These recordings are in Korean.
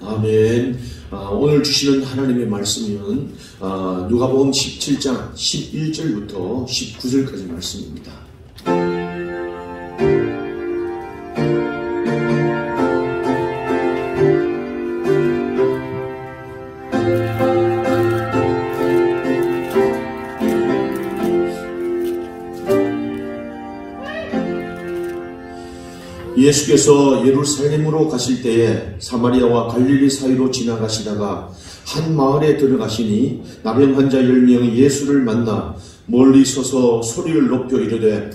아멘. 오늘 주시는 하나님의 말씀은 누가복음 17장 11절부터 19절까지 말씀입니다. 예수께서 예루살렘으로 가실 때에 사마리아와 갈릴리 사이로 지나가시다가 한 마을에 들어가시니 나병 환자 10명이 예수를 만나 멀리 서서 소리를 높여 이르되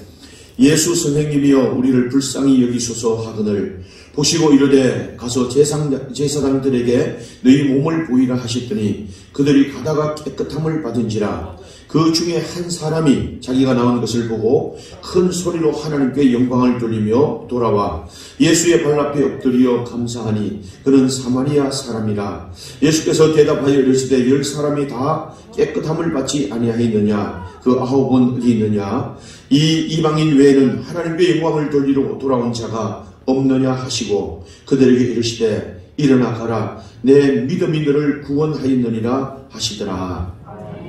예수 선생님이여 우리를 불쌍히 여기소서 하거늘 보시고 이르되 가서 제사장들에게 너희 몸을 보이라 하셨더니 그들이 가다가 깨끗함을 받은지라. 그 중에 한 사람이 자기가 나온 것을 보고 큰 소리로 하나님께 영광을 돌리며 돌아와 예수의 발 앞에 엎드려 감사하니 그는 사마리아 사람이라. 예수께서 대답하여 이르시되 10사람이 다 깨끗함을 받지 아니하였느냐? 그 9은 어디 있느냐? 이 이방인 외에는 하나님께 영광을 돌리러 돌아온 자가 없느냐 하시고 그들에게 이르시되 일어나 가라 내 믿음이 너를 구원하였느니라 하시더라.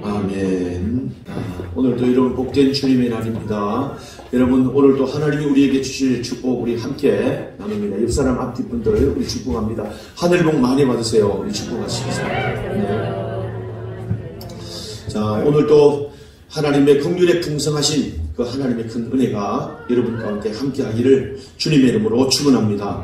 아멘. 오늘도 여러분 복된 주님의 날입니다. 여러분 오늘도 하나님이 우리에게 주실 축복 우리 함께 나눕니다. 옆사람 앞뒷분들 우리 축복합니다. 하늘 복 많이 받으세요. 우리 축복하시겠습니다. 네. 자, 오늘도 하나님의 긍휼에 풍성하신 그 하나님의 큰 은혜가 여러분 가운데 함께하기를 주님의 이름으로 축원합니다.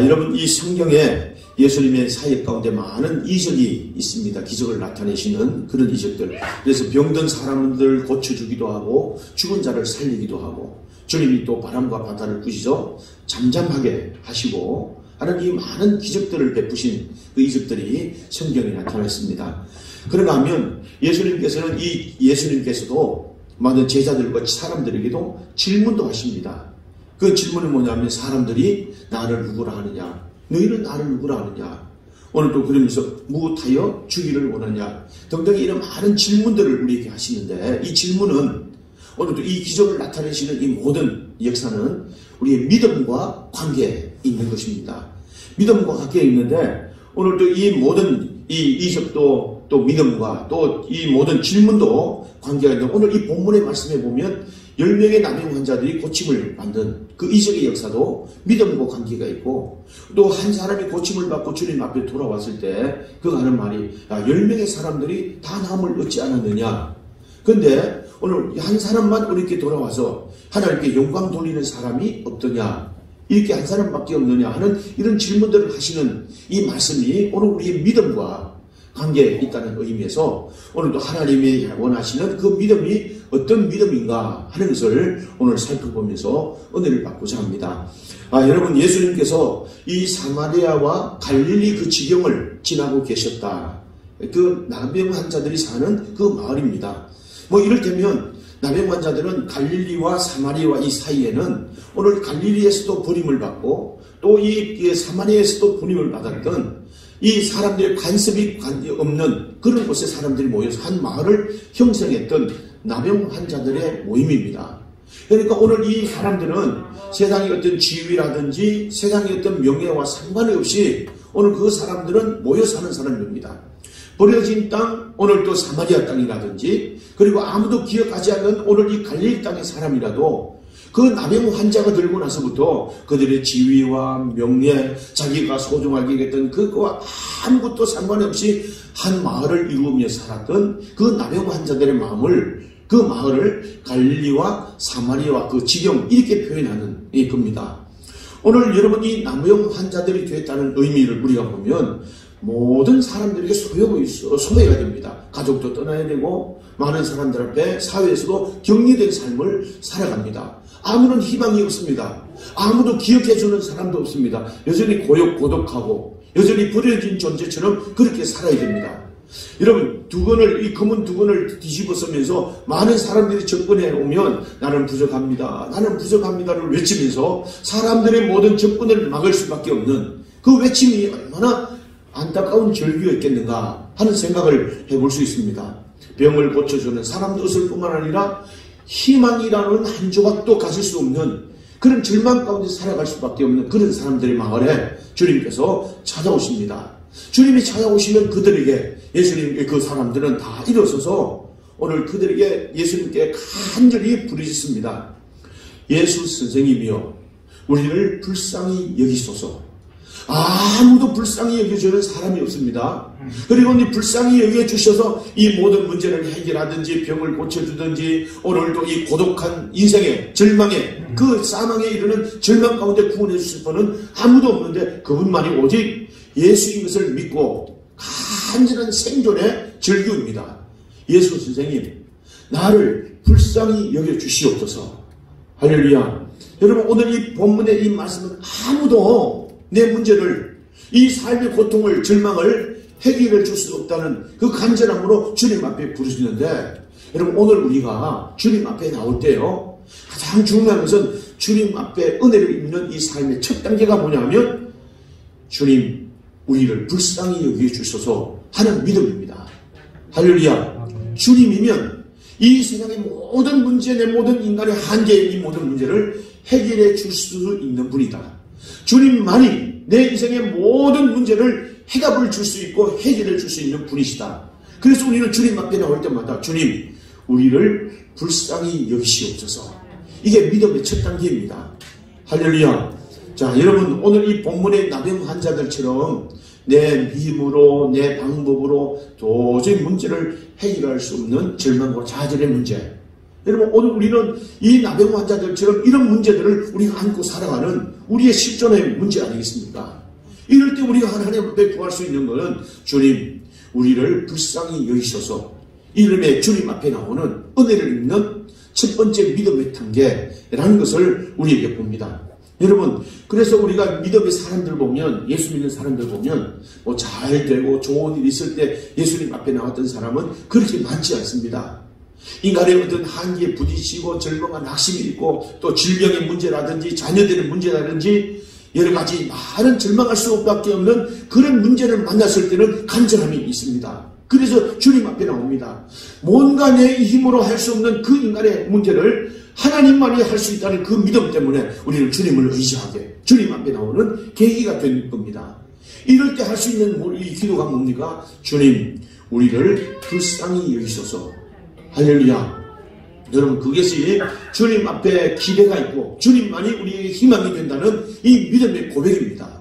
여러분 이 성경에 예수님의 사역 가운데 많은 이적이 있습니다. 기적을 나타내시는 그런 이적들. 그래서 병든 사람들 고쳐주기도 하고 죽은 자를 살리기도 하고 주님이 또 바람과 바다를 꾸시죠. 잠잠하게 하시고 하는 이 많은 기적들을 베푸신 그 이적들이 성경에 나타났습니다. 그런가 하면 예수님께서도 많은 제자들과 사람들에게도 질문도 하십니다. 그 질문은 뭐냐면 사람들이 나를 누구라 하느냐? 너희는 나를 누구라 하느냐? 오늘도 그러면서 무엇하여 주기를 원하냐? 등등 이런 많은 질문들을 우리에게 하시는데 이 질문은 오늘도 이 기적을 나타내시는 이 모든 역사는 우리의 믿음과 관계에 있는 것입니다. 믿음과 관계에 있는데 오늘도 이 모든 이 이적도 또 믿음과 또 이 모든 질문도 관계가 있는데 오늘 이 본문의 말씀에 보면 10명의 나병 환자들이 고침을 받는 그 이적의 역사도 믿음과 관계가 있고 또 한 사람이 고침을 받고 주님 앞에 돌아왔을 때 그가 하는 말이 10명의 사람들이 다 나음을 얻지 않았느냐. 그런데 오늘 한 사람만 우리께 돌아와서 하나님께 영광 돌리는 사람이 없더냐. 이렇게 한 사람밖에 없느냐 하는 이런 질문들을 하시는 이 말씀이 오늘 우리의 믿음과 관계에 있다는 의미에서 오늘도 하나님이 원하시는 그 믿음이 어떤 믿음인가 하는 것을 오늘 살펴보면서 은혜를 받고자 합니다. 여러분 예수님께서 이 사마리아와 갈릴리 그 지경을 지나고 계셨다. 그 나병 환자들이 사는 그 마을입니다. 이를테면 나병 환자들은 갈릴리와 사마리아와 이 사이에는 오늘 갈릴리에서도 버림을 받고 또 이 사마리아에서도 버림을 받았던 이 사람들의 관습이 없는 그런 곳에 사람들이 모여서 한 마을을 형성했던 나병 환자들의 모임입니다. 그러니까 오늘 이 사람들은 세상의 어떤 지위라든지 세상의 어떤 명예와 상관이 없이 오늘 그 사람들은 모여 사는 사람입니다. 버려진 땅, 오늘 또 사마리아 땅이라든지 그리고 아무도 기억하지 않는 오늘 이 갈릴리 땅의 사람이라도 그 나병 환자가 들고 나서부터 그들의 지위와 명예, 자기가 소중하게 여겼던 그거와 아무것도 상관없이 한 마을을 이루며 살았던 그 나병 환자들의 그 마을을 갈릴리와 사마리아와 그 지경 이렇게 표현하는 겁니다. 오늘 여러분 이 나병 환자들이 됐다는 의미를 우리가 보면 모든 사람들에게 소외가 됩니다. 가족도 떠나야 되고 많은 사람들 앞에 사회에서도 격리된 삶을 살아갑니다. 아무런 희망이 없습니다. 아무도 기억해주는 사람도 없습니다. 여전히 고독하고 여전히 버려진 존재처럼 그렇게 살아야 됩니다. 여러분 이 검은 두건을 뒤집어 쓰면서 많은 사람들이 접근해 오면 나는 부족합니다를 외치면서 사람들의 모든 접근을 막을 수밖에 없는 그 외침이 얼마나 안타까운 절규였겠는가 하는 생각을 해볼 수 있습니다. 병을 고쳐주는 사람도 없을 뿐만 아니라 희망이라는 한 조각도 가질 수 없는 그런 절망 가운데 살아갈 수밖에 없는 그런 사람들의 마을에 주님께서 찾아오십니다. 주님이 찾아오시면 그들에게 예수님 그 사람들은 다 일어서서 오늘 그들에게 예수님께 간절히 부르짖습니다. 예수 선생님이여 우리를 불쌍히 여기소서. 아무도 불쌍히 여겨주는 사람이 없습니다. 그리고 이 불쌍히 여겨주셔서 이 모든 문제를 해결하든지 병을 고쳐주든지 오늘도 이 고독한 인생의 절망에 그 사망에 이르는 절망 가운데 구원해 주실 분은 아무도 없는데 그분만이 오직 예수인 것을 믿고 간절한 생존의 절규입니다. 예수 선생님 나를 불쌍히 여겨주시옵소서. 할렐루야. 여러분 오늘 이 본문의 이 말씀은 아무도 내 문제를 이 삶의 고통을 절망을 해결해 줄 수 없다는 그 간절함으로 주님 앞에 부르시는데 여러분 오늘 우리가 주님 앞에 나올 때요 가장 중요한 것은 주님 앞에 은혜를 입는 이 삶의 첫 단계가 뭐냐면 주님 우리를 불쌍히 여겨주셔서 하는 믿음입니다. 할렐루야. 주님이면 이 세상의 모든 문제, 내 모든 인간의 한계의 이 모든 문제를 해결해 줄 수 있는 분이다. 주님만이 내 인생의 모든 문제를 해답을 줄 수 있고 해결해 줄 수 있는 분이시다. 그래서 우리는 주님 앞에 나올 때마다 주님 우리를 불쌍히 여기시옵소서. 이게 믿음의 첫 단계입니다. 할렐루야. 자 여러분 오늘 이 본문의 나병 환자들처럼 내 힘으로 내 방법으로 도저히 문제를 해결할 수 없는 절망과 좌절의 문제. 여러분 오늘 우리는 이 나병 환자들처럼 이런 문제들을 우리가 안고 살아가는 우리의 실존의 문제 아니겠습니까? 이럴 때 우리가 하나님 앞에 구할 수 있는 것은 주님 우리를 불쌍히 여기셔서 이름의 주님 앞에 나오는 은혜를 입는 첫 번째 믿음의 단계라는 것을 우리에게 봅니다. 여러분 그래서 우리가 믿음의 사람들 보면 예수 믿는 사람들 보면 뭐 잘 되고 좋은 일 있을 때 예수님 앞에 나왔던 사람은 그렇게 많지 않습니다. 인간의 어떤 한계에 부딪히고 절망과 낙심이 있고 또 질병의 문제라든지 자녀들의 문제라든지 여러 가지 많은 절망할 수밖에 없는 그런 문제를 만났을 때는 간절함이 있습니다. 그래서 주님 앞에 나옵니다. 뭔가 내 힘으로 할 수 없는 그 인간의 문제를 하나님만이 할 수 있다는 그 믿음 때문에 우리는 주님을 의지하게 주님 앞에 나오는 계기가 된 겁니다. 이럴 때 할 수 있는 이 기도가 뭡니까? 주님 우리를 불쌍히 여기소서. 할렐루야. 여러분 그것이 주님 앞에 기대가 있고 주님만이 우리에게 희망이 된다는 이 믿음의 고백입니다.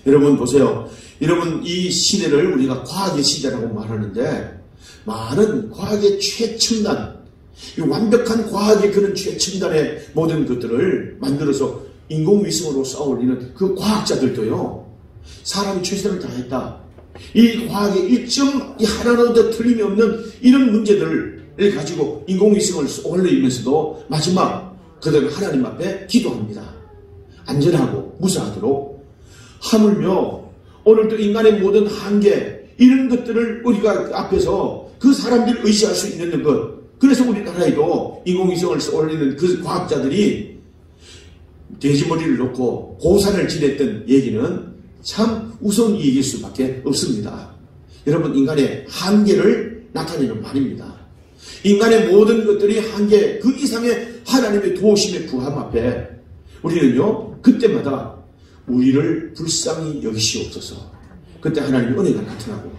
여러분 보세요. 여러분 이 시대를 우리가 과학의 시대라고 말하는데 많은 과학의 최첨단 이 완벽한 과학의 그런 최첨단의 모든 것들을 만들어서 인공위성으로 쏘아올리는 그 과학자들도요 사람이 최선을 다했다. 이 과학의 일점 하나라도 틀림이 없는 이런 문제들을 가지고 인공위성을 올리면서도 마지막 그들은 하나님 앞에 기도합니다. 안전하고 무사하도록. 하물며 오늘도 인간의 모든 한계 이런 것들을 우리가 앞에서 그 사람들을 의지할 수 있는 것. 그래서 우리나라에도 인공위성을 올리는 그 과학자들이 돼지머리를 놓고 고산을 지냈던 얘기는 참 우스운 얘기일 수밖에 없습니다. 여러분 인간의 한계를 나타내는 말입니다. 인간의 모든 것들이 한계 그 이상의 하나님의 도우심의 구함 앞에 우리는요 그때마다 우리를 불쌍히 여기시옵소서. 그때 하나님의 은혜가 나타나고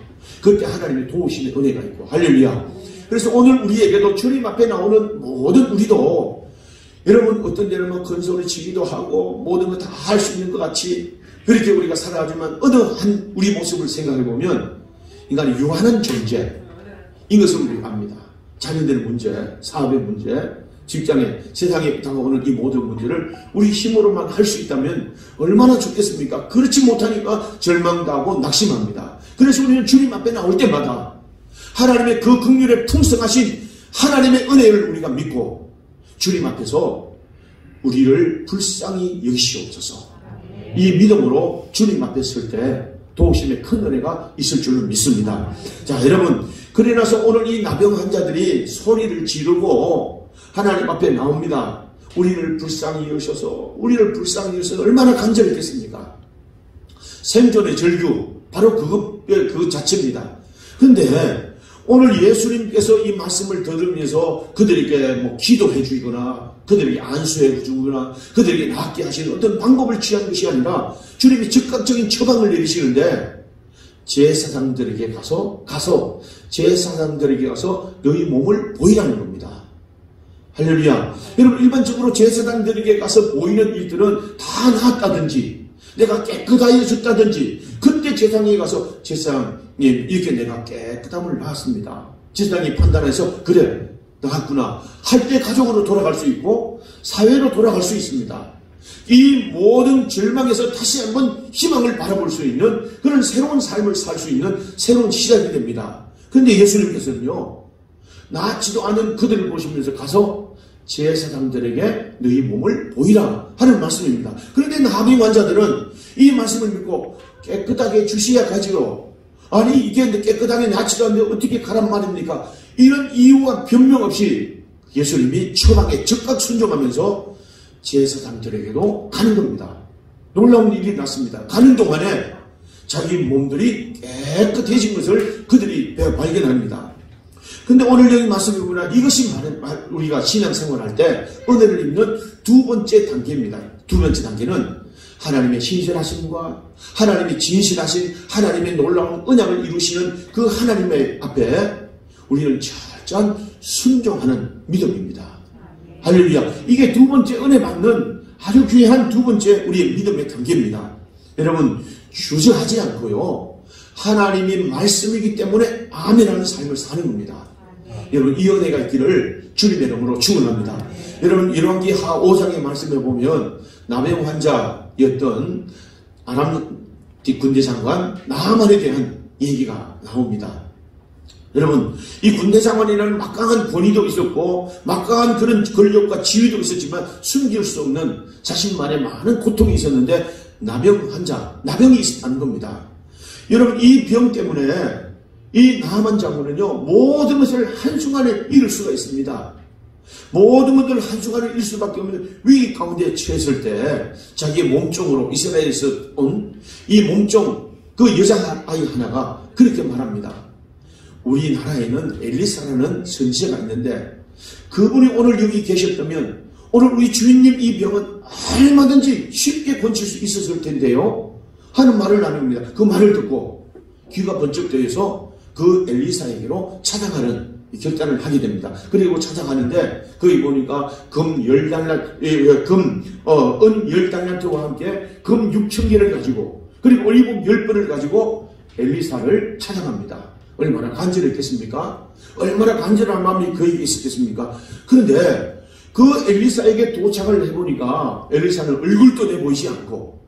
그때 하나님의 도우심의 은혜가 있고 할렐루야. 그래서 오늘 우리에게도 주님 앞에 나오는 모든 우리도 여러분 어떤 데는 뭐 큰소리 치기도 하고 모든 거 다 할 수 있는 것 같이 그렇게 우리가 살아가지만 어느 한 우리 모습을 생각해 보면 인간이 유한한 존재인 것을 우리가 압니다. 자녀들의 문제, 사업의 문제, 직장에 세상에 다가오는 이 모든 문제를 우리 힘으로만 할 수 있다면 얼마나 좋겠습니까? 그렇지 못하니까 절망도 하고 낙심합니다. 그래서 우리는 주님 앞에 나올 때마다 하나님의 그 긍휼에 풍성하신 하나님의 은혜를 우리가 믿고 주님 앞에서 우리를 불쌍히 여기시옵소서. 이 믿음으로 주님 앞에 설 때 도우심의 큰 은혜가 있을 줄로 믿습니다. 자 여러분 그래 나서 오늘 이 나병 환자들이 소리를 지르고 하나님 앞에 나옵니다. 우리를 불쌍히 여기셔서 우리를 불쌍히 여기셔서 얼마나 간절했겠습니까? 생존의 절규 바로 그 자체입니다. 근데 오늘 예수님께서 이 말씀을 들으면서 그들에게 뭐 기도해 주거나 그들에게 안수해 주거나 그들에게 낫게 하시는 어떤 방법을 취한 것이 아니라 주님이 즉각적인 처방을 내리시는데 제사장들에게 가서 제사장들에게 가서 너희 몸을 보이라는 겁니다. 할렐루야. 여러분, 일반적으로 제사장들에게 가서 보이는 일들은 다 나았다든지 내가 깨끗하여졌다든지 그때 제사장에 가서 제사장님 이렇게 내가 깨끗함을 낳았습니다. 제사장이 판단해서 그래 나았구나 할 때 가족으로 돌아갈 수 있고 사회로 돌아갈 수 있습니다. 이 모든 절망에서 다시 한번 희망을 바라볼 수 있는 그런 새로운 삶을 살 수 있는 새로운 시작이 됩니다. 그런데 예수님께서는요, 낫지도 않은 그들을 보시면서 가서 제사장들에게 너희 몸을 보이라 하는 말씀입니다. 그런데 나병 환자들은 이 말씀을 믿고 깨끗하게 주셔야 가지요. 아니 이게 깨끗하게 낫지도 않는데 어떻게 가란 말입니까? 이런 이유와 변명 없이 예수님이 처방에 즉각 순종하면서 제사장들에게도 가는 겁니다. 놀라운 일이 났습니다. 가는 동안에 자기 몸들이 깨끗해진 것을 그들이 발견합니다. 근데 오늘 여기 말씀해 보면 이것이 우리가 신앙생활할 때 은혜를 입는 두 번째 단계입니다. 두 번째 단계는 하나님의 신실하심과 하나님의 진실하신 하나님의 놀라운 언약을 이루시는 그 하나님의 앞에 우리는 철저한 순종하는 믿음입니다. 할렐루야. 이게 두 번째 은혜 받는 아주 귀한 두 번째 우리의 믿음의 단계입니다. 여러분, 주저하지 않고요, 하나님이 말씀이기 때문에 아멘하는 삶을 사는 겁니다. 여러분, 이 은혜가 있기를 주님의 이름으로 축원합니다. 여러분, 열왕기하 5장의 말씀에 보면 나병 환자였던 아람 군대장관 나아만에 대한 얘기가 나옵니다. 여러분, 이 군대장관이라는 막강한 권위도 있었고 막강한 그런 권력과 지위도 있었지만 숨길 수 없는 자신만의 많은 고통이 있었는데 나병이 있었다는 겁니다. 여러분, 이 병 때문에 이 나아만 장군은요, 모든 것을 한순간에 잃을 수가 있습니다. 모든 것들을 한순간에 잃을 수밖에 없는 위기 가운데 처했을 때 자기의 몸종으로 이스라엘에서 온 이 몸종 그 여자아이 하나가 그렇게 말합니다. 우리나라에는 엘리사라는 선지자가 있는데 그분이 오늘 여기 계셨다면 오늘 우리 주인님 이 병은 얼마든지 쉽게 고칠 수 있었을 텐데요 하는 말을 나눕니다. 그 말을 듣고 귀가 번쩍 뜨여서 그 엘리사에게로 찾아가는 결단을 하게 됩니다. 그리고 찾아가는데 거기 보니까 은 10달란트와 함께 금 6,000개를 가지고 그리고 올리브 10번을 가지고 엘리사를 찾아갑니다. 얼마나 간절했겠습니까? 얼마나 간절한 마음이 그에게 있었겠습니까? 그런데 그 엘리사에게 도착을 해보니까 엘리사는 얼굴도 내보이지 않고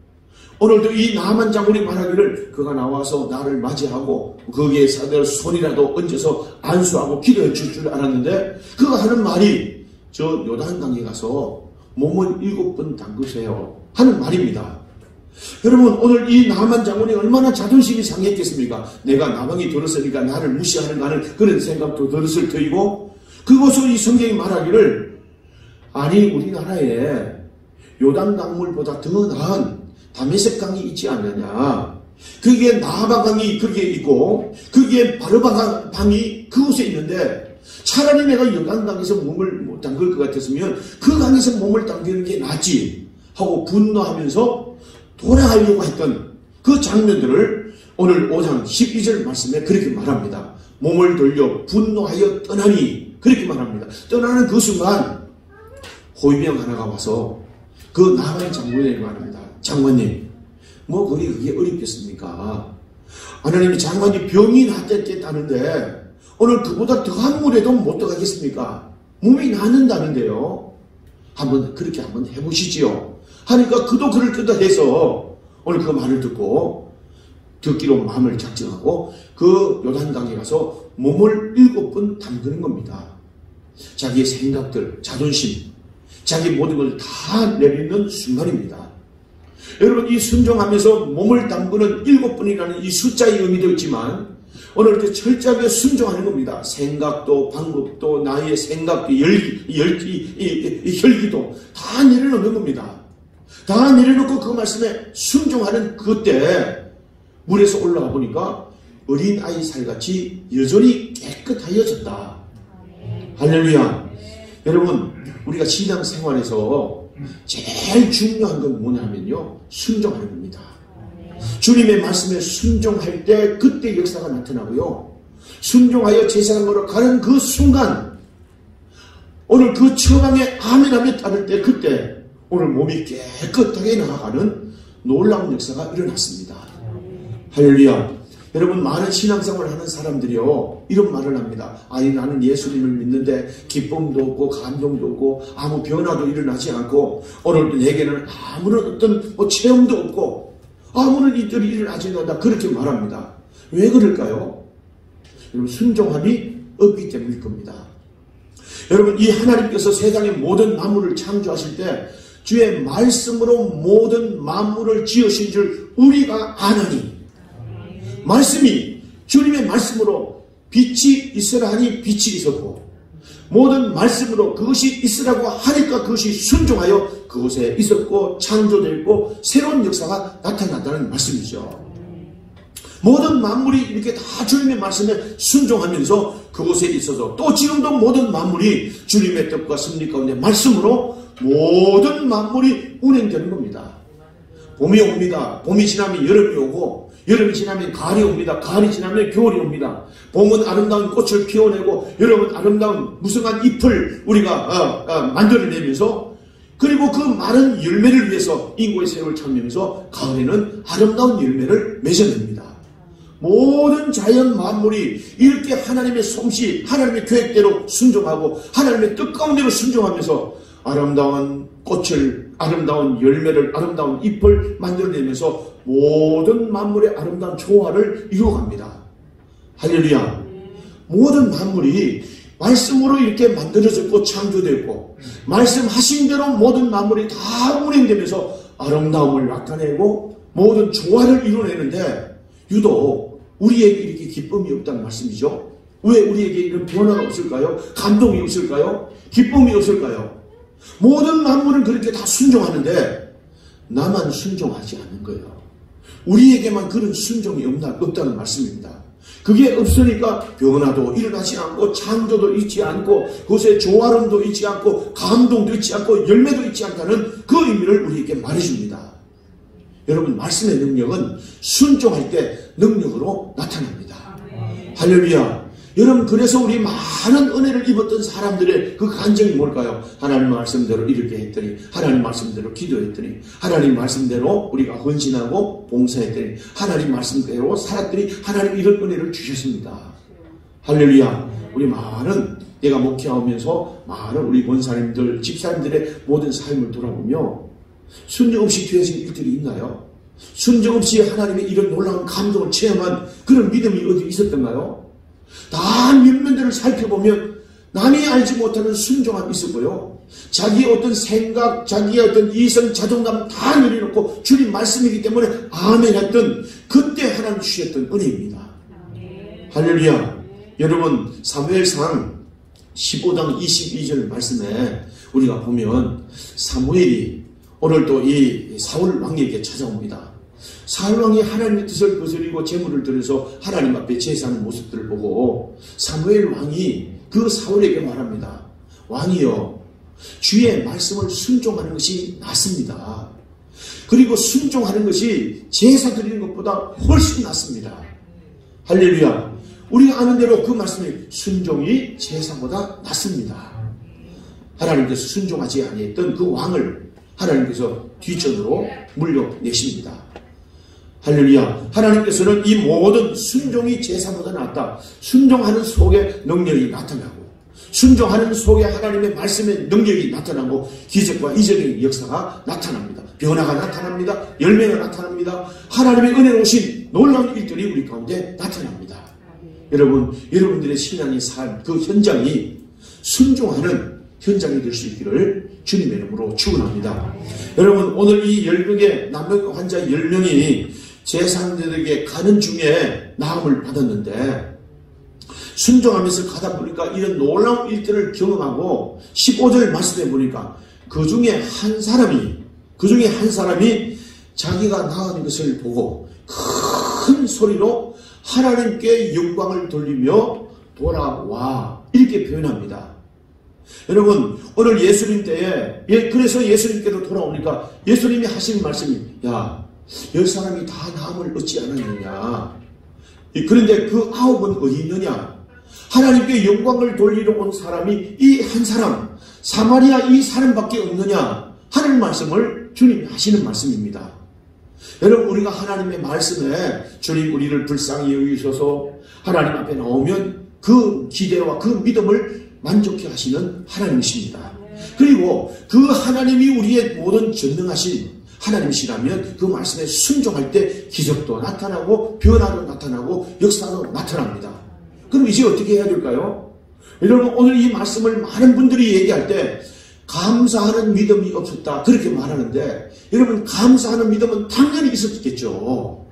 오늘도 이 나아만 장군이 말하기를 그가 나와서 나를 맞이하고 거기에 사들 손이라도 얹어서 안수하고 기도해 줄 줄 알았는데 그가 하는 말이 저 요단강에 가서 몸을 7번 담그세요 하는 말입니다. 여러분, 오늘 이 나아만 장군이 얼마나 자존심이 상했겠습니까? 내가 나방이 들었으니까 나를 무시하는가 하는 그런 생각도 들었을 터이고 그것을 이 성경이 말하기를 아니 우리나라에 요단강물보다 더 나은 다메섹강이 있지 않느냐. 그게 나바강이 거기에 있고 그게 바르바강이 그곳에 있는데 차라리 내가 요단강에서 몸을 못 담글 것 같았으면 그 강에서 몸을 담기는 게 낫지 하고 분노하면서 돌아가려고 했던 그 장면들을 오늘 5장 12절 말씀에 그렇게 말합니다. 몸을 돌려 분노하여 떠나니 그렇게 말합니다. 떠나는 그 순간 호위병 하나가 와서 그 나아만 장군에게 말합니다. 장관님, 뭐 그게 어렵겠습니까? 하나님이 장관이 병이 낫겠다는데 오늘 그보다 더한 물에도 못 들어가겠습니까? 몸이 낫는다는데요. 그렇게 한번 해보시지요. 하니까 그도 그럴 거다 해서 오늘 그 말을 듣고 듣기로 마음을 작정하고 그 요단강에 가서 몸을 7번 담그는 겁니다. 자기의 생각들, 자존심, 자기 모든 걸 다 내리는 순간입니다. 여러분, 이 순종하면서 몸을 담그는 7번이라는 이 숫자의 의미도 있지만 오늘 그 철저하게 순종하는 겁니다. 생각도 방법도 나의 생각도 혈기도 다 내려놓는 겁니다. 다 내려놓고 그 말씀에 순종하는 그때 물에서 올라가 보니까 어린아이 살같이 여전히 깨끗하여졌다. 할렐루야. 여러분, 우리가 신앙생활에서 제일 중요한 건 뭐냐면요, 순종하는 겁니다. 주님의 말씀에 순종할 때 그때 역사가 나타나고요, 순종하여 제사장으로 가는 그 순간, 오늘 그 처방에 아멘하며 따를 때 그때 오늘 몸이 깨끗하게 나아가는 놀라운 역사가 일어났습니다. 할렐루야. 여러분, 많은 신앙생활을 하는 사람들이요, 이런 말을 합니다. 아니, 나는 예수님을 믿는데 기쁨도 없고 감동도 없고 아무 변화도 일어나지 않고 오늘 내게는 아무런 어떤 체험도 없고 아무런 일들이 일어나지 않는다, 그렇게 말합니다. 왜 그럴까요? 여러분, 순종함이 없기 때문일 겁니다. 여러분, 이 하나님께서 세상의 모든 만물을 창조하실 때 주의 말씀으로 모든 만물을 지으신 줄 우리가 아나니, 말씀이, 주님의 말씀으로 빛이 있으라 하니 빛이 있었고, 모든 말씀으로 그것이 있으라고 하니까 그것이 순종하여 그곳에 있었고 창조되었고 새로운 역사가 나타난다는 말씀이죠. 모든 만물이 이렇게 다 주님의 말씀에 순종하면서 그곳에 있어서, 또 지금도 모든 만물이 주님의 뜻과 섭리 가운데 말씀으로 모든 만물이 운행되는 겁니다. 봄이 옵니다. 봄이 지나면 여름이 오고, 여름이 지나면 가을이 옵니다. 가을이 지나면 겨울이 옵니다. 봄은 아름다운 꽃을 피워내고, 여름은 아름다운 무성한 잎을 우리가 만들어내면서, 그리고 그 많은 열매를 위해서 인고의 새를 찾으면서 가을에는 아름다운 열매를 맺어냅니다. 모든 자연 만물이 이렇게 하나님의 솜씨, 하나님의 계획대로 순종하고 하나님의 뜻 가운데로 순종하면서 아름다운 꽃을, 아름다운 열매를, 아름다운 잎을 만들어내면서 모든 만물의 아름다운 조화를 이루어갑니다. 할렐루야. 모든 만물이 말씀으로 이렇게 만들어졌고 창조되었고, 말씀하신 대로 모든 만물이 다 운행되면서 아름다움을 나타내고 모든 조화를 이루어내는데, 유독 우리에게 이렇게 기쁨이 없다는 말씀이죠. 왜 우리에게 이런 변화가 없을까요? 감동이 없을까요? 기쁨이 없을까요? 모든 만물은 그렇게 다 순종하는데 나만 순종하지 않는 거예요. 우리에게만 그런 순종이 없다는 말씀입니다. 그게 없으니까 변화도 일어나지 않고 창조도 있지 않고 그것에 조화름도 있지 않고 감동도 있지 않고 열매도 있지 않다는 그 의미를 우리에게 말해줍니다. 여러분, 말씀의 능력은 순종할 때 능력으로 나타납니다. 할렐루야. 여러분, 그래서 우리 많은 은혜를 입었던 사람들의 그 간증이 뭘까요? 하나님 말씀대로 이렇게 했더니, 하나님 말씀대로 기도했더니, 하나님 말씀대로 우리가 헌신하고 봉사했더니, 하나님 말씀대로 살았더니 하나님 이런 은혜를 주셨습니다. 할렐루야. 우리 많은, 내가 목회하면서 많은 우리 권사님들, 집사님들의 모든 삶을 돌아보며 순종 없이 되어진 일들이 있나요? 순종 없이 하나님의 이런 놀라운 감동을 체험한 그런 믿음이 어디 있었던가요? 다 면면들을 살펴보면 남이 알지 못하는 순종함이 있었고요, 자기의 어떤 생각, 자기의 어떤 이성, 자존감 다 내려놓고 주님 말씀이기 때문에 아멘 했던, 그때 하나님 주셨던 은혜입니다. 할렐루야. 여러분, 사무엘상 15장 22절 말씀에 우리가 보면 사무엘이 오늘 또 이 사울 왕에게 찾아옵니다. 사울 왕이 하나님의 뜻을 거스리고 제물을 드려서 하나님 앞에 제사하는 모습들을 보고 사무엘 왕이 그 사울에게 말합니다. 왕이여, 주의 말씀을 순종하는 것이 낫습니다. 그리고 순종하는 것이 제사 드리는 것보다 훨씬 낫습니다. 할렐루야. 우리가 아는 대로 그 말씀이 순종이 제사보다 낫습니다. 하나님께서 순종하지 아니했던 그 왕을 하나님께서 뒷전으로 물려내십니다. 할렐루야. 하나님께서는 이 모든 순종이 제사보다 낫다, 순종하는 속에 능력이 나타나고, 순종하는 속에 하나님의 말씀의 능력이 나타나고, 기적과 이적의 역사가 나타납니다. 변화가 나타납니다. 열매가 나타납니다. 하나님의 은혜로 오신 놀라운 일들이 우리 가운데 나타납니다. 여러분, 여러분들의 신앙의 삶, 그 현장이 순종하는 현장이 될 수 있기를 주님의 이름으로 축원합니다. 여러분, 오늘 이 10명의 남녀 환자 10명이 제사장들에게 가는 중에 나음을 받았는데, 순종하면서 가다 보니까 이런 놀라운 일들을 경험하고 15절 말씀해 보니까 그 중에 한 사람이 자기가 나은 것을 보고 큰 소리로 하나님께 영광을 돌리며 돌아와 이렇게 표현합니다. 여러분 오늘 예수님 때에 그래서 예수님께로 돌아오니까 예수님이 하시는 말씀이 야, 10사람이 다 나음을 얻지 않았느냐. 그런데 그 9은 어디 있느냐. 하나님께 영광을 돌리러 온 사람이 이 한 사람 사마리아 이 사람밖에 없느냐 하는 말씀을 주님이 하시는 말씀입니다. 여러분 우리가 하나님의 말씀에 주님 우리를 불쌍히 여기셔서 하나님 앞에 나오면 그 기대와 그 믿음을 만족해 하시는 하나님이십니다. 그리고 그 하나님이 우리의 모든 전능하신 하나님이시라면 그 말씀에 순종할 때 기적도 나타나고 변화도 나타나고 역사도 나타납니다. 그럼 이제 어떻게 해야 될까요? 여러분 오늘 이 말씀을 많은 분들이 얘기할 때 감사하는 믿음이 없었다 그렇게 말하는데 여러분 감사하는 믿음은 당연히 있었겠죠.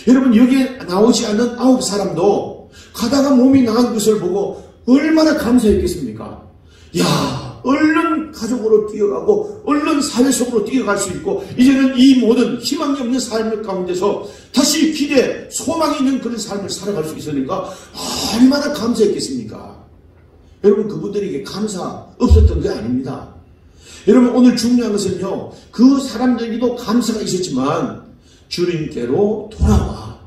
여러분 여기에 나오지 않는 9사람도 가다가 몸이 나은 것을 보고 얼마나 감사했겠습니까? 야, 얼른 가족으로 뛰어가고 얼른 사회 속으로 뛰어갈 수 있고 이제는 이 모든 희망이 없는 삶 가운데서 다시 기대, 소망이 있는 그런 삶을 살아갈 수 있으니까 얼마나 감사했겠습니까? 여러분 그분들에게 감사 없었던 게 아닙니다. 여러분 오늘 중요한 것은요 그 사람들에게도 감사가 있었지만 주님께로 돌아와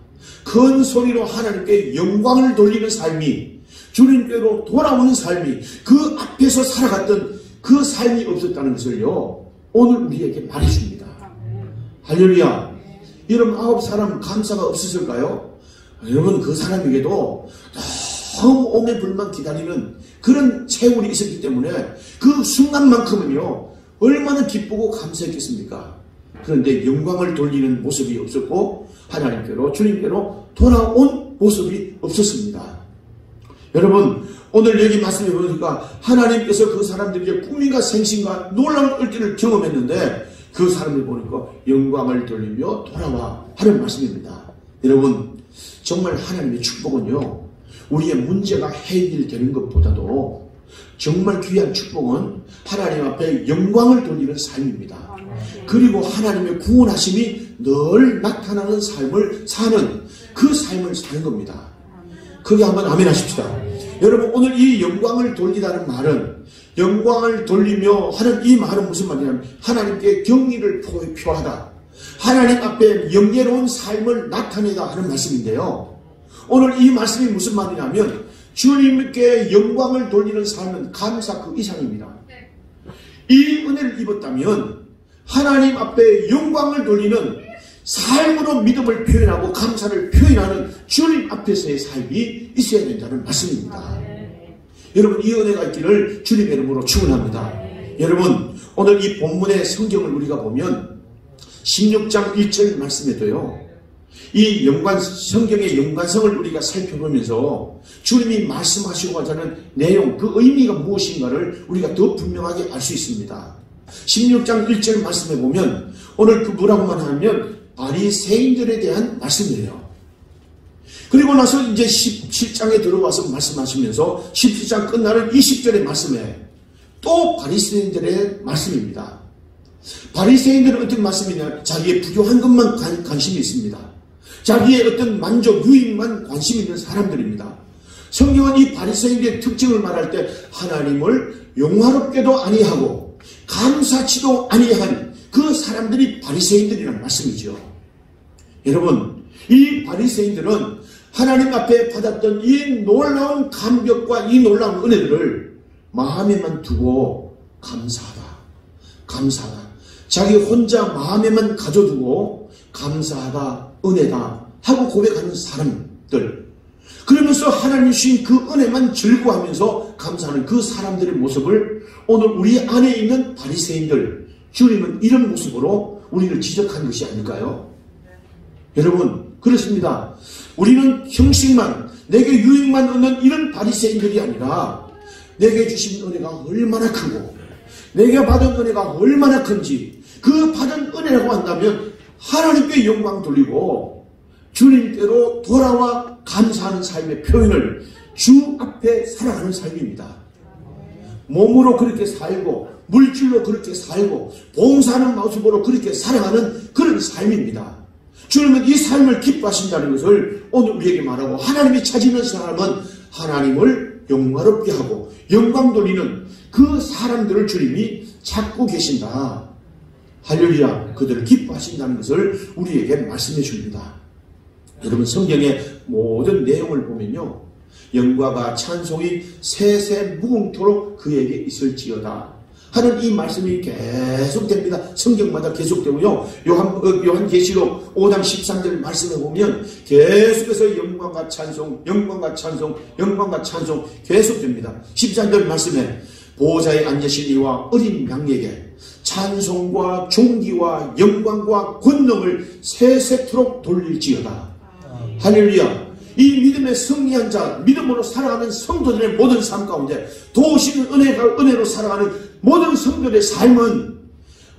큰 소리로 하나님께 영광을 돌리는 삶이 주님께로 돌아오는 삶이 그 앞에서 살아갔던 그 삶이 없었다는 것을요 오늘 우리에게 말해줍니다. 할렐루야. 여러분 9사람 감사가 없었을까요? 여러분 그 사람에게도 너무 오매불만 기다리는 그런 세월이 있었기 때문에 그 순간만큼은요 얼마나 기쁘고 감사했겠습니까? 그런데 영광을 돌리는 모습이 없었고 하나님께로 주님께로 돌아온 모습이 없었습니다. 여러분 오늘 여기 말씀해 보니까 하나님께서 그 사람들에게 꿈과 생신과 놀라운 얼기를 경험했는데 그 사람을 보니까 영광을 돌리며 돌아와 하는 말씀입니다. 여러분 정말 하나님의 축복은요 우리의 문제가 해결되는 것보다도 정말 귀한 축복은 하나님 앞에 영광을 돌리는 삶입니다. 그리고 하나님의 구원하심이 늘 나타나는 삶을 사는 그 삶을 사는 겁니다. 그게 한번 아멘 하십시다. 여러분 오늘 이 영광을 돌리다는 말은 영광을 돌리며 하는 이 말은 무슨 말이냐면 하나님께 경의를 표하다. 하나님 앞에 영예로운 삶을 나타내다 하는 말씀인데요. 오늘 이 말씀이 무슨 말이냐면 주님께 영광을 돌리는 삶은 감사 그 이상입니다. 이 은혜를 입었다면 하나님 앞에 영광을 돌리는 삶으로 믿음을 표현하고 감사를 표현하는 주님 앞에서의 삶이 있어야 된다는 말씀입니다. 여러분 이 은혜가 있기를 주님의 이름으로 축원합니다. 여러분 오늘 이 본문의 성경을 우리가 보면 16장 1절 말씀에도요 이 성경의 연관성을 우리가 살펴보면서 주님이 말씀하시고자 하는 내용 그 의미가 무엇인가를 우리가 더 분명하게 알 수 있습니다. 16장 1절 말씀에 보면 오늘 그 뭐라고만 하면 바리새인들에 대한 말씀이에요. 그리고 나서 이제 17장에 들어와서 말씀하시면서 17장 끝나는 20절의 말씀에 또 바리새인들의 말씀입니다. 바리새인들은 어떤 말씀이냐 자기의 부족한 것만 관심이 있습니다. 자기의 어떤 만족, 유익만 관심 있는 사람들입니다. 성경은 이 바리새인들의 특징을 말할 때 하나님을 영화롭게도 아니하고 감사치도 아니한 그 사람들이 바리새인들이라는 말씀이죠. 여러분 이 바리새인들은 하나님 앞에 받았던 이 놀라운 감격과 이 놀라운 은혜들을 마음에만 두고 감사하다. 자기 혼자 마음에만 가져두고 감사하다, 은혜다 하고 고백하는 사람들. 그러면서 하나님이 주신 그 은혜만 즐거워하면서 감사하는 그 사람들의 모습을 오늘 우리 안에 있는 바리새인들, 주님은 이런 모습으로 우리를 지적한 것이 아닐까요? 여러분 그렇습니다. 우리는 형식만 내게 유익만 얻는 이런 바리새인들이 아니라 내게 주신 은혜가 얼마나 크고 내게 받은 은혜가 얼마나 큰지 그 받은 은혜라고 한다면 하나님께 영광 돌리고 주님께로 돌아와 감사하는 삶의 표현을 주 앞에 살아가는 삶입니다. 몸으로 그렇게 살고 물질로 그렇게 살고 봉사하는 모습으로 그렇게 살아가는 그런 삶입니다. 주님은 이 삶을 기뻐하신다는 것을 오늘 우리에게 말하고, 하나님이 찾는 사람은 하나님을 영화롭게 하고 영광 돌리는 그 사람들을 주님이 찾고 계신다. 할렐루야. 그들을 기뻐하신다는 것을 우리에게 말씀해 줍니다. 여러분, 성경의 모든 내용을 보면요, 영광과 찬송이 세세 무궁토록 그에게 있을지어다 하는 이 말씀이 계속됩니다. 성경마다 계속되고요. 요한계시록 5장 13절 말씀에 보면 계속해서 영광과 찬송, 영광과 찬송, 영광과 찬송 계속됩니다. 13절 말씀에 보호자에 앉으신 이와 어린 양에게 찬송과 존귀와 영광과 권능을 세세토록 돌릴지어다. 할렐루야. 이 믿음의 승리한 자, 믿음으로 살아가는 성도들의 모든 삶 가운데 도우시는 은혜로 살아가는 모든 성도들의 삶은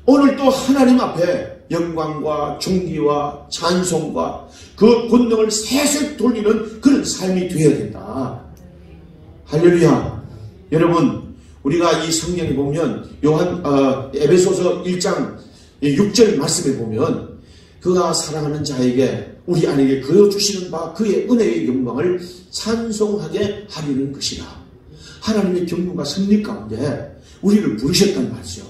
오늘 또 하나님 앞에 영광과 존귀와 찬송과 그 권능을 세세 돌리는 그런 삶이 되어야 된다. 할렐루야. 여러분, 우리가 이 성경에 보면 에베소서 1장 6절 말씀에 보면 그가 사랑하는 자에게 우리 안에게 그어주시는 바 그의 은혜의 영광을 찬송하게 하려는 것이라. 하나님의 경륜과 섭리 가운데 우리를 부르셨단 말이죠.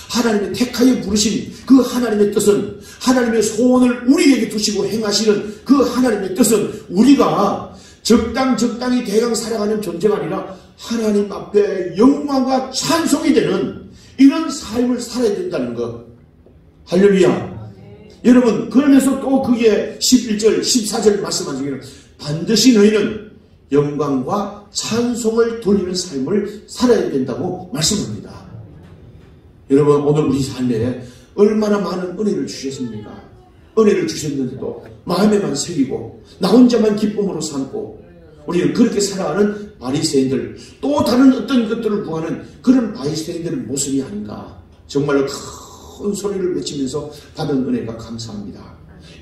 하나님의 택하여 부르신 그 하나님의 뜻은, 하나님의 소원을 우리에게 두시고 행하시는 그 하나님의 뜻은 우리가 적당히 대강 살아가는 존재가 아니라 하나님 앞에 영광과 찬송이 되는 이런 삶을 살아야 된다는 것. 할렐루야. 여러분, 그러면서 또 그게 11절, 14절 말씀하시기는 반드시 너희는 영광과 찬송을 돌리는 삶을 살아야 된다고 말씀합니다. 여러분, 오늘 우리 삶에 얼마나 많은 은혜를 주셨습니까? 은혜를 주셨는데도 마음에만 새기고 나 혼자만 기쁨으로 삼고 우리는 그렇게 살아가는 바리새인들, 또 다른 어떤 것들을 구하는 그런 바리새인들의 모습이 아닌가. 정말로 큰 소리를 외치면서 받은 은혜가 감사합니다.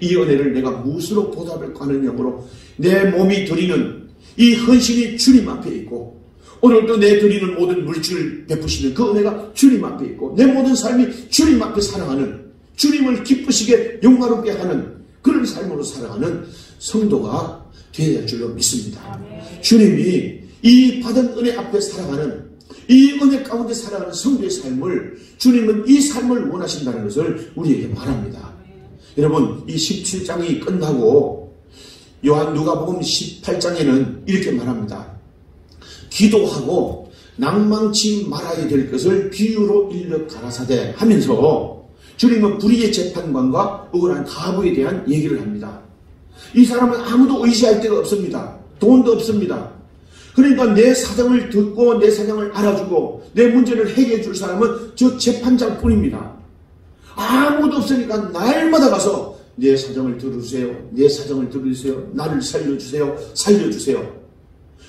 이 은혜를 내가 무엇으로 보답할까 하는 영으로 내 몸이 드리는 이 헌신이 주님 앞에 있고, 오늘도 내 드리는 모든 물질을 베푸시는 그 은혜가 주님 앞에 있고, 내 모든 삶이 주님 앞에 살아가는, 주님을 기쁘시게 영화롭게 하는 그런 삶으로 살아가는 성도가 되어야 할 줄로 믿습니다. 주님이 이 받은 은혜 앞에 살아가는, 이 은혜 가운데 살아가는 성도의 삶을, 주님은 이 삶을 원하신다는 것을 우리에게 말합니다. 여러분, 이 17장이 끝나고 누가복음 18장에는 이렇게 말합니다. 기도하고 낭망치 말아야 될 것을 비유로 일러 가라사대 하면서 주님은 불의의 재판관과 억울한 가부에 대한 얘기를 합니다. 이 사람은 아무도 의지할 데가 없습니다. 돈도 없습니다. 그러니까 내 사정을 듣고 내 사정을 알아주고 내 문제를 해결해 줄 사람은 저 재판장뿐입니다. 아무도 없으니까 날마다 가서 내 사정을 들어주세요. 내 사정을 들어주세요. 나를 살려주세요. 살려주세요.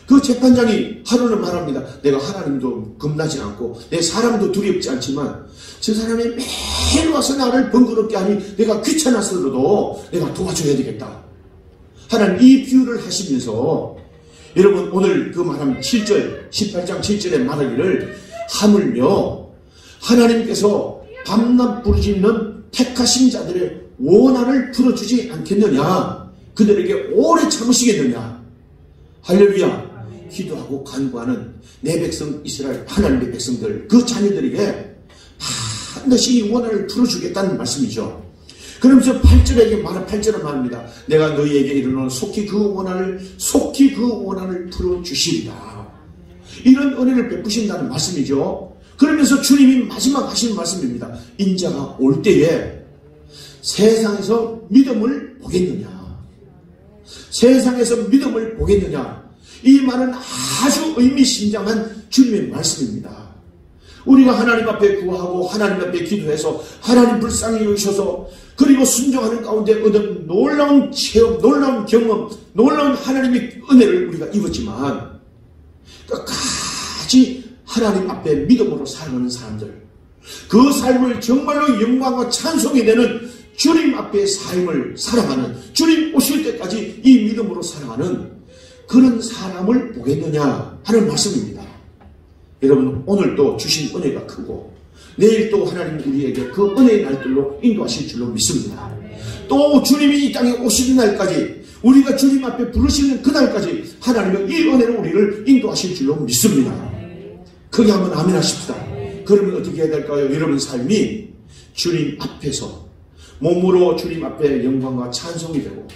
그 재판장이 하루는 말합니다. 내가 하나님도 겁나지 않고 내 사람도 두렵지 않지만 저 사람이 매일 와서 나를 번거롭게 하니 내가 귀찮았어도 내가 도와줘야 되겠다. 하나님 이 비유를 하시면서 여러분 오늘 그 말하면 7절 18장 7절에 말하기를 하물며 하나님께서 밤낮 부르짖는 택하신 자들의 원한을 풀어주지 않겠느냐. 그들에게 오래 참으시겠느냐. 할렐루야. 기도하고 간구하는 내 백성 이스라엘 하나님의 백성들 그 자녀들에게 반드시 이 원한을 풀어주겠다는 말씀이죠. 그러면서 8절에 말합니다. 내가 너희에게 이르노니 속히 그 원한을 풀어주시리라. 이런 은혜를 베푸신다는 말씀이죠. 그러면서 주님이 마지막 하신 말씀입니다. 인자가 올 때에 세상에서 믿음을 보겠느냐. 세상에서 믿음을 보겠느냐. 이 말은 아주 의미심장한 주님의 말씀입니다. 우리가 하나님 앞에 구하고 하나님 앞에 기도해서 하나님 불쌍히 여기셔서 그리고 순종하는 가운데 얻은 놀라운 체험, 놀라운 경험, 놀라운 하나님의 은혜를 우리가 입었지만 끝까지 하나님 앞에 믿음으로 살아가는 사람들, 그 삶을 정말로 영광과 찬송이 되는 주님 앞에 삶을 살아가는, 주님 오실 때까지 이 믿음으로 살아가는 그런 사람을 보겠느냐 하는 말씀입니다. 여러분 오늘도 주신 은혜가 크고 내일 또 하나님 우리에게 그 은혜의 날들로 인도하실 줄로 믿습니다. 또 주님이 이 땅에 오시는 날까지, 우리가 주님 앞에 부르시는 그날까지 하나님은 이 은혜로 우리를 인도하실 줄로 믿습니다. 크게 한번 아멘 하십시다. 그러면 어떻게 해야 될까요? 여러분 삶이 주님 앞에서 몸으로 주님 앞에 영광과 찬송이 되고,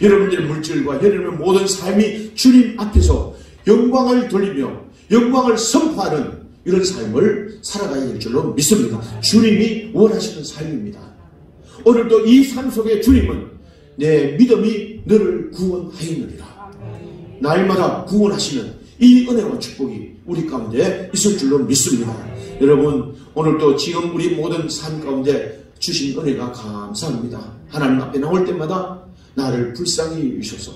여러분들의 물질과 여러분의 모든 삶이 주님 앞에서 영광을 돌리며 영광을 선포하는 이런 삶을 살아가야 될 줄로 믿습니다. 주님이 원하시는 삶입니다. 오늘도 이 삶 속에 주님은 내 믿음이 너를 구원하였느니라. 날마다 구원하시는 이 은혜와 축복이 우리 가운데 있을 줄로 믿습니다. 여러분, 오늘도 지금 우리 모든 삶 가운데 주신 은혜가 감사합니다. 하나님 앞에 나올 때마다 나를 불쌍히 여기셔서,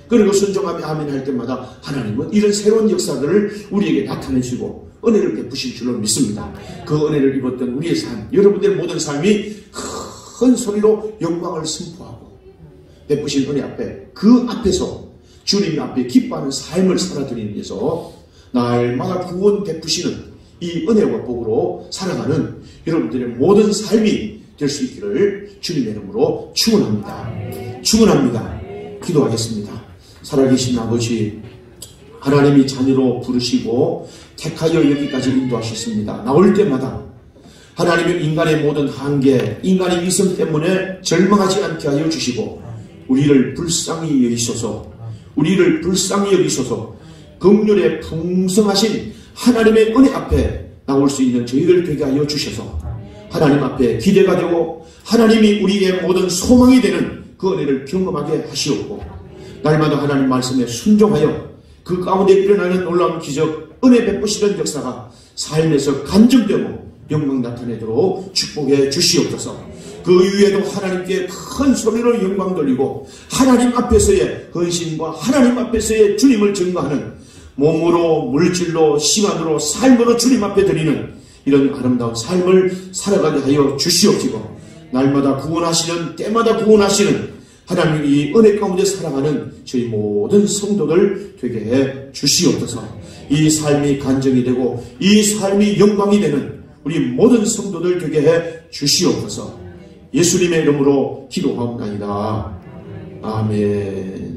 그리고 순종하며 아멘 할 때마다 하나님은 이런 새로운 역사들을 우리에게 나타내시고 은혜를 베푸실 줄로 믿습니다. 그 은혜를 입었던 우리의 삶, 여러분들의 모든 삶이 큰 소리로 영광을 선포하고 베푸신 은혜 앞에, 그 앞에서 주님 앞에 기뻐하는 삶을 살아드리는 데서 날마다 구원 베푸시는 이 은혜와 복으로 살아가는 여러분들의 모든 삶이 될 수 있기를 주님의 이름으로 축원합니다. 축원합니다. 기도하겠습니다. 살아계신 아버지, 하나님이 자녀로 부르시고 택하여 여기까지 인도하셨습니다. 나올 때마다 하나님의 인간의 모든 한계, 인간의 이성 때문에 절망하지 않게 하여 주시고 우리를 불쌍히 여기소서, 우리를 불쌍히 여기소서, 긍휼에 풍성하신 하나님의 은혜 앞에 나올 수 있는 저희를 되게 하여 주셔서 하나님 앞에 기대가 되고 하나님이 우리의 모든 소망이 되는 그 은혜를 경험하게 하시옵고, 날마다 하나님 말씀에 순종하여 그 가운데 일어나는 놀라운 기적, 은혜 베푸시는 역사가 삶에서 간증되고 영광 나타내도록 축복해 주시옵소서. 그 위에도 하나님께 큰 소리로 영광 돌리고 하나님 앞에서의 헌신과 하나님 앞에서의 주님을 증거하는 몸으로, 물질로, 시간으로, 삶으로 주님 앞에 드리는 이런 아름다운 삶을 살아가게 하여 주시옵시고, 날마다 구원하시는, 때마다 구원하시는 하나님 이 은혜 가운데 살아가는 저희 모든 성도들 되게 해 주시옵소서. 이 삶이 간증이 되고 이 삶이 영광이 되는 우리 모든 성도들 되게 해 주시옵소서. 예수님의 이름으로 기도하옵나이다. 아멘.